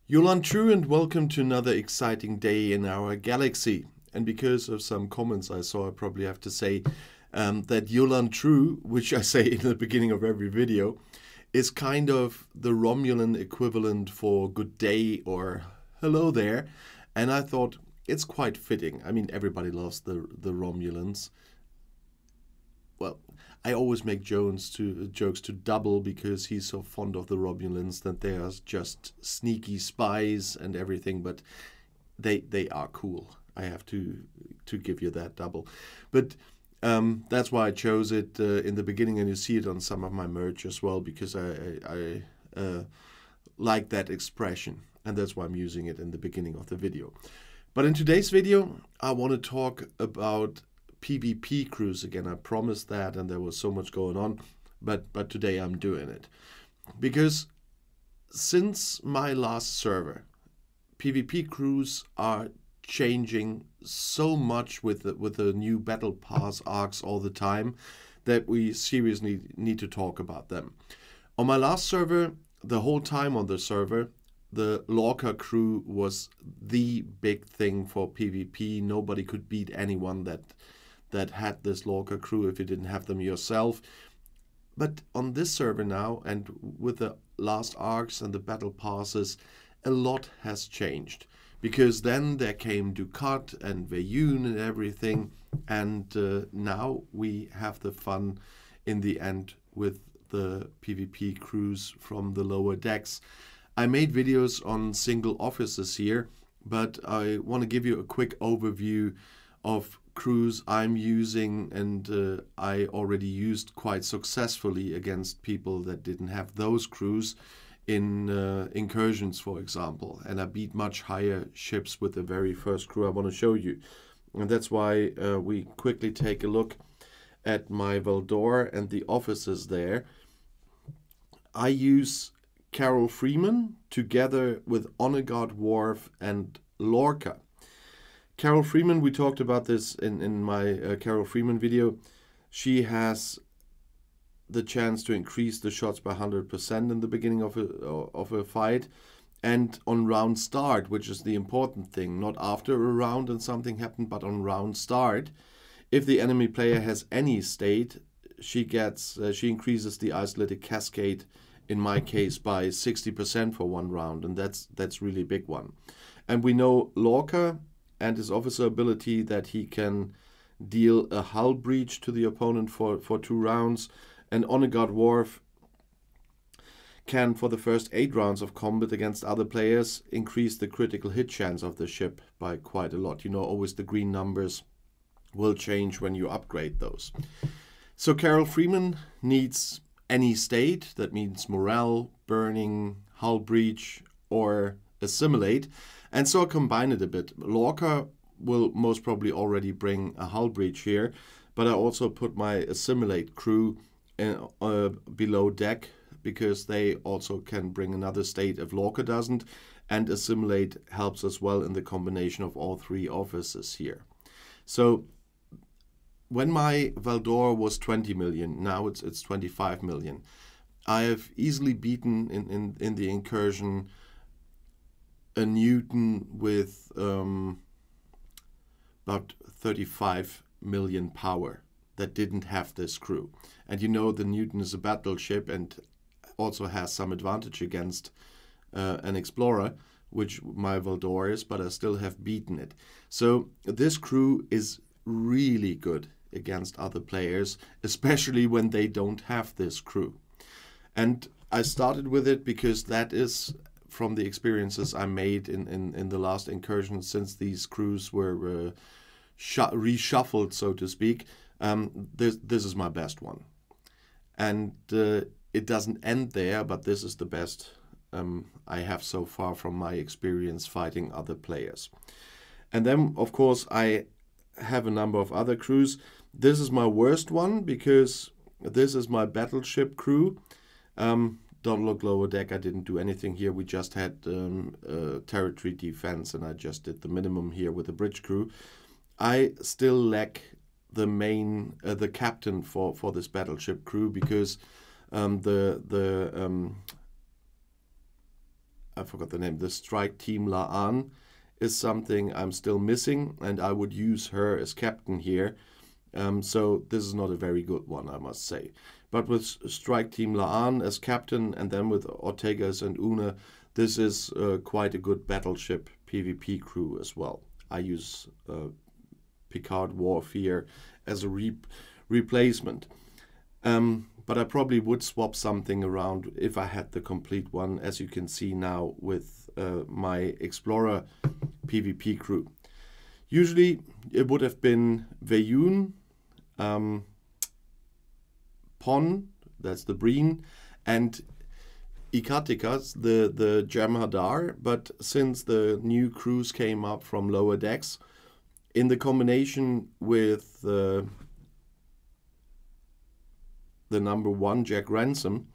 Yolan True, and welcome to another exciting day in our galaxy. And because of some comments I saw, I probably have to say that Yolan True, which I say in the beginning of every video, is kind of the Romulan equivalent for good day or hello there. And I thought it's quite fitting. I mean, everybody loves the Romulans. Well, I always make jokes to Double because he's so fond of the Romulans that they are just sneaky spies and everything, but they are cool. I have to give you that, Double. But that's why I chose it in the beginning, and you see it on some of my merch as well, because I like that expression, and that's why I'm using it in the beginning of the video. But in today's video, I want to talk about PvP crews again. I promised that, and there was so much going on, but today I'm doing it because since my last server, PvP crews are changing so much with the new battle pass arcs all the time that we seriously need to talk about them. On my last server, the whole time on the server, the Lorca crew was the big thing for PvP. Nobody could beat anyone that had this Lorca crew if you didn't have them yourself. But on this server now, and with the last arcs and the battle passes, a lot has changed. Because then there came Ducat and Veyun and everything, and now we have the fun in the end with the PvP crews from the lower decks. I made videos on single offices here, but I want to give you a quick overview of crews I'm using, and I already used quite successfully against people that didn't have those crews in incursions, for example. And I beat much higher ships with the very first crew I want to show you. And that's why we quickly take a look at my Valdor and the offices there. I use Carol Freeman together with Honor Guard Worf and Lorca. Carol Freeman, we talked about this in my Carol Freeman video. She has the chance to increase the shots by 100% in the beginning of a fight, and on round start, which is the important thing, not after a round and something happened, but on round start. If the enemy player has any state, she increases the isolated cascade, in my case, by 60% for one round, and that's really a big one. And we know Lorca and his officer ability that he can deal a hull breach to the opponent for 2 rounds. And Honor Guard Worf can, for the first 8 rounds of combat against other players, increase the critical hit chance of the ship by quite a lot. You know, always the green numbers will change when you upgrade those. So Carol Freeman needs any state. That means morale, burning, hull breach, or assimilate. And so I combine it a bit. Lorca will most probably already bring a hull breach here, but I also put my assimilate crew below deck, because they also can bring another state if Lorca doesn't, and assimilate helps as well in the combination of all 3 offices here. So when my Valdor was 20 million, now it's 25 million. I have easily beaten in the incursion a Newton with about 35 million power that didn't have this crew. And you know, the Newton is a battleship and also has some advantage against an explorer, which my Valdor is, but I still have beaten it. So this crew is really good against other players, especially when they don't have this crew. And I started with it because that is from the experiences I made in the last incursion, since these crews were reshuffled, so to speak. This is my best one. And it doesn't end there, but this is the best I have so far from my experience fighting other players. And then, of course, I have a number of other crews. This is my worst one because this is my battleship crew. Don't look lower deck, I didn't do anything here. We just had territory defense, and I just did the minimum here with the bridge crew. I still lack the captain for this battleship crew, because I forgot the name, the Strike Team La'an is something I'm still missing, and I would use her as captain here. So this is not a very good one, I must say. But with Strike Team La'an as captain, and then with Ortegas and Una, this is quite a good battleship PvP crew as well. I use Picard Warfare as a replacement. But I probably would swap something around if I had the complete one, as you can see now with my Explorer PvP crew. Usually it would have been Veyun, Pon, that's the Breen, and Ikatekas, the Jem'Hadar, but since the new crews came up from lower decks, in the combination with the number 1 Jack Ransom,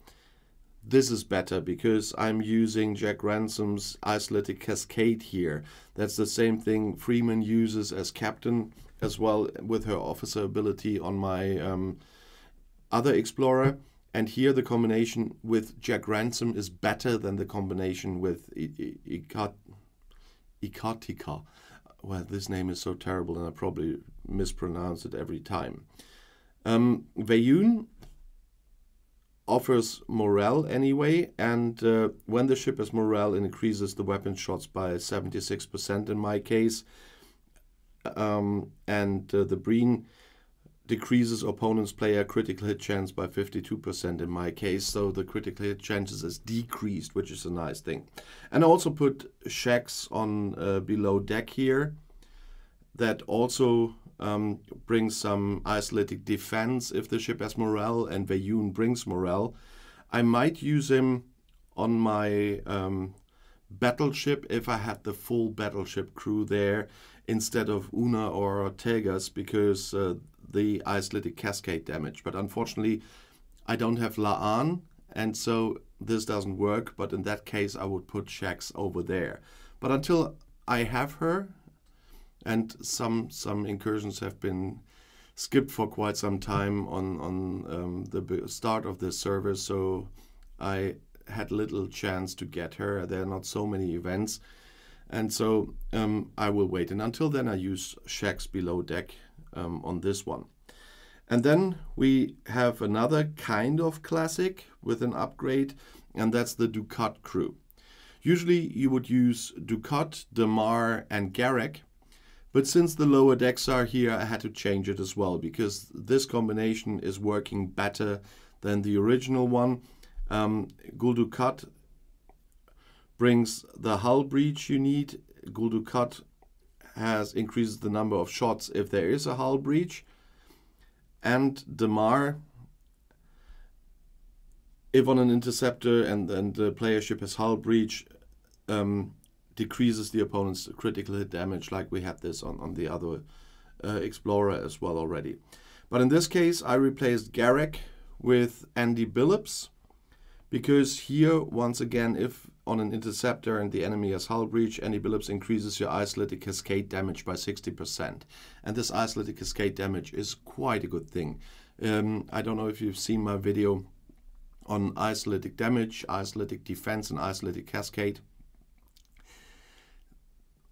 this is better because I'm using Jack Ransom's Isolated Cascade here. That's the same thing Freeman uses as captain as well, with her officer ability on my other Explorer. And here the combination with Jack Ransom is better than the combination with Ikatika. Well, this name is so terrible and I probably mispronounce it every time. Veyun offers morale anyway, and when the ship has morale, it increases the weapon shots by 76% in my case. The Breen decreases opponent's player critical hit chance by 52% in my case, so the critical hit chances is decreased, which is a nice thing. And I also put Shax on below deck here. That also brings some isolated defense if the ship has morale, and Veyun brings morale. I might use him on my battleship if I had the full battleship crew there instead of Una or Ortegas, because the isolated cascade damage. But unfortunately, I don't have La'an, and so this doesn't work. But in that case, I would put Shax over there. But until I have her, and some incursions have been skipped for quite some time on the start of this server, so I had little chance to get her. There are not so many events, and so I will wait. And until then, I use Shax below deck on this one. And then we have another kind of classic with an upgrade, and that's the Dukat crew. Usually you would use Dukat, Damar, and Garrick. But since the lower decks are here, I had to change it as well, because this combination is working better than the original one. Gul Dukat brings the hull breach you need. Gul Dukat increases the number of shots if there is a hull breach. And Damar, if on an interceptor and the player ship has hull breach, decreases the opponent's critical hit damage, like we had this on the other Explorer as well already. But in this case, I replaced Garrick with Andy Billups, because here, once again, if on an interceptor and the enemy has hull breach, Andy Billups increases your isolated cascade damage by 60%. And this isolated cascade damage is quite a good thing. I don't know if you've seen my video on isolated damage, isolated defense, and isolated cascade.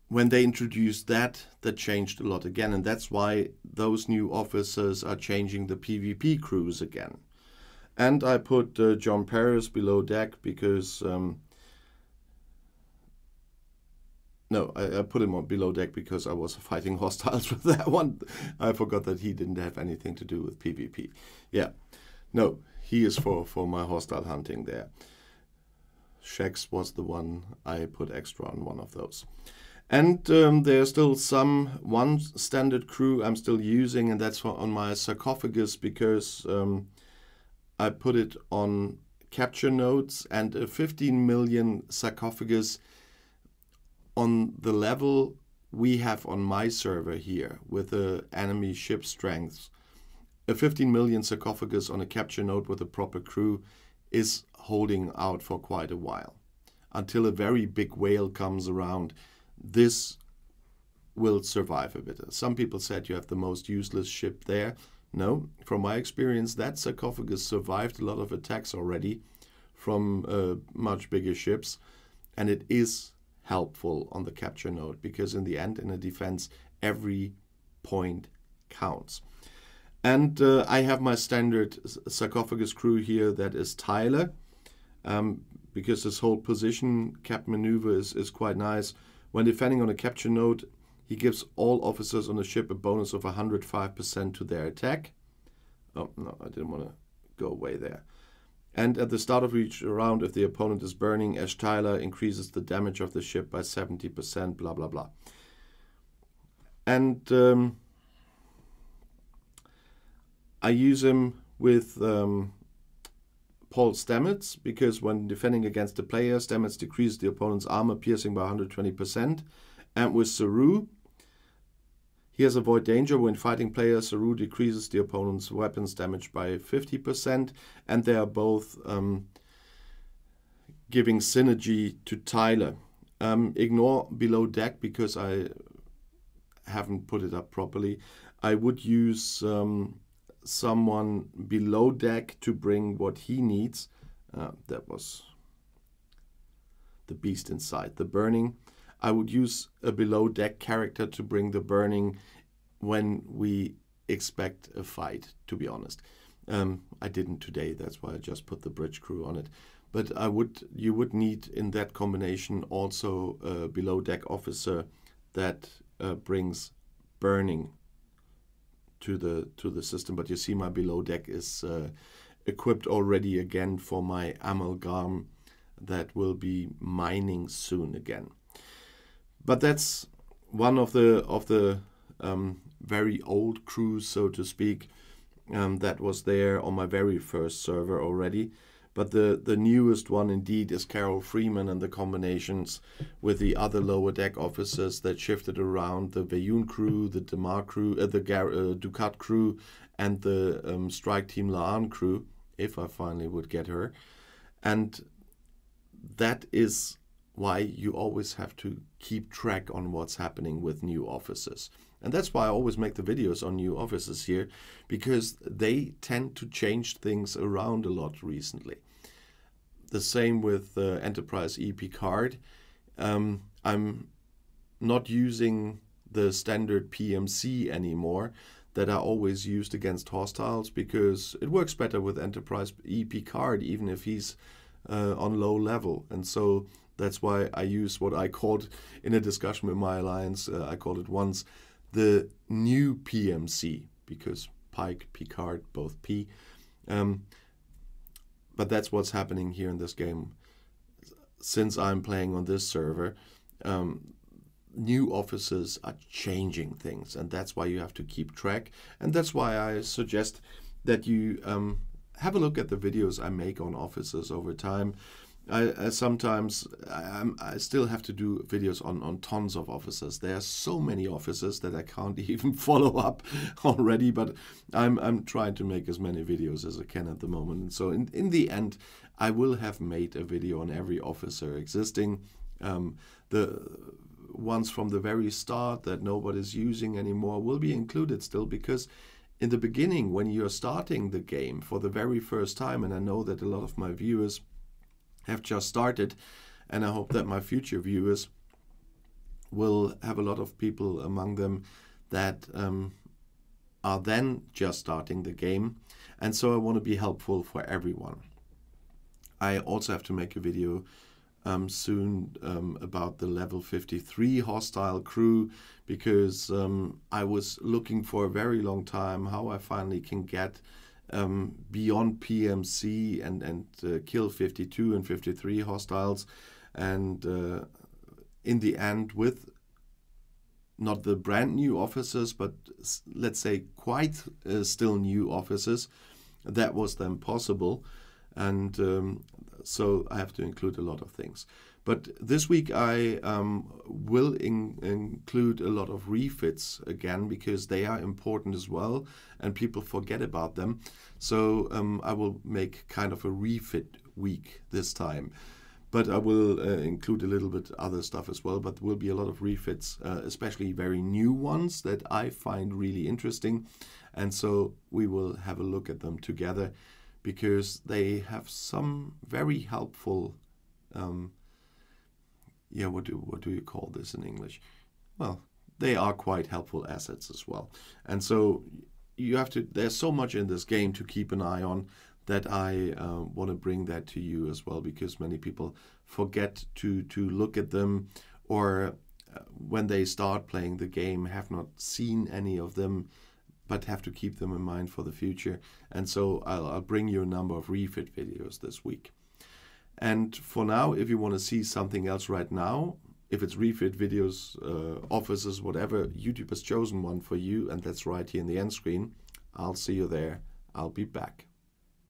When they introduced that changed a lot again, and that's why those new officers are changing the PvP crews again. And I put John Paris below deck because I put him on below deck because I was fighting hostiles with that one. I forgot that he didn't have anything to do with PvP. Yeah, no, he is for my hostile hunting there. Shax was the one I put extra on one of those. And there's still one standard crew I'm still using, and that's on my sarcophagus, because I put it on capture nodes, and a 15 million sarcophagus on the level we have on my server here with the enemy ship strengths. A 15 million sarcophagus on a capture node with a proper crew is holding out for quite a while. Until a very big whale comes around, this will survive a bit. Some people said you have the most useless ship there. No, from my experience, that sarcophagus survived a lot of attacks already from much bigger ships. and it is helpful on the capture node, because in the end, in a defense, every point counts. And I have my standard sarcophagus crew here, that is Tyler, because this whole position cap maneuver is quite nice. When defending on a capture node, he gives all officers on the ship a bonus of 105% to their attack. Oh, no, I didn't want to go away there. And at the start of each round, if the opponent is burning, Ash Tyler increases the damage of the ship by 70%, blah, blah, blah. And I use him with Paul Stamets, because when defending against a player, Stamets decreases the opponent's armor piercing by 120%. And with Saru, he has avoid danger. When fighting players, Saru decreases the opponent's weapons damage by 50%, and they are both giving synergy to Tyler. Ignore below deck, because I haven't put it up properly. I would use someone below deck to bring what he needs. That was the beast inside, the burning. I would use a below deck character to bring the burning when we expect a fight, to be honest. I didn't today, that's why I just put the bridge crew on it. But you would need in that combination also a below deck officer that brings burning to the system. But you see my below deck is equipped already again for my amalgam that will be mining soon again. But that's one of the very old crews, so to speak, that was there on my very first server already. But the newest one indeed is Carol Freeman, and the combinations with the other lower deck officers that shifted around: the Veyun crew, the Demar crew, the Dukat crew, and the Strike Team Laan crew, if I finally would get her. And that is why you always have to keep track on what's happening with new officers. And that's why I always make the videos on new officers here, because they tend to change things around a lot recently. The same with Enterprise E Picard. I'm not using the standard PMC anymore that I always used against hostiles, because it works better with Enterprise E Picard, even if he's on low level. And so that's why I use what I called in a discussion with my alliance, I called it once the new PMC, because Pike, Picard, both P. But that's what's happening here in this game. Since I'm playing on this server, new officers are changing things, and that's why you have to keep track. And that's why I suggest that you have a look at the videos I make on officers over time. I sometimes still have to do videos on tons of officers. There are so many officers that I can't even follow up already, but I'm trying to make as many videos as I can at the moment. And so in the end, I will have made a video on every officer existing. The ones from the very start that nobody's using anymore will be included still, because in the beginning, when you're starting the game for the very first time, and I know that a lot of my viewers have just started, and I hope that my future viewers will have a lot of people among them that are then just starting the game. And so I want to be helpful for everyone. I also have to make a video soon about the level 53 hostile crew, because I was looking for a very long time how I finally can get beyond PMC and kill 52 and 53 hostiles. And in the end, with not the brand new officers, but let's say quite still new officers, that was then possible. And so I have to include a lot of things. But this week I will include a lot of refits again, because they are important as well and people forget about them. So I will make kind of a refit week this time. But I will include a little bit other stuff as well. But there will be a lot of refits, especially very new ones that I find really interesting. And so we will have a look at them together, because they have some very helpful yeah, what do you call this in English? Well, they are quite helpful assets as well. And so you have to, there's so much in this game to keep an eye on that I want to bring that to you as well, because many people forget to look at them, or when they start playing the game have not seen any of them, but have to keep them in mind for the future. And so I'll bring you a number of refit videos this week. And for now, if you want to see something else right now, if it's refit videos, offices, whatever, YouTube has chosen one for you, and that's right here in the end screen. I'll see you there. I'll be back.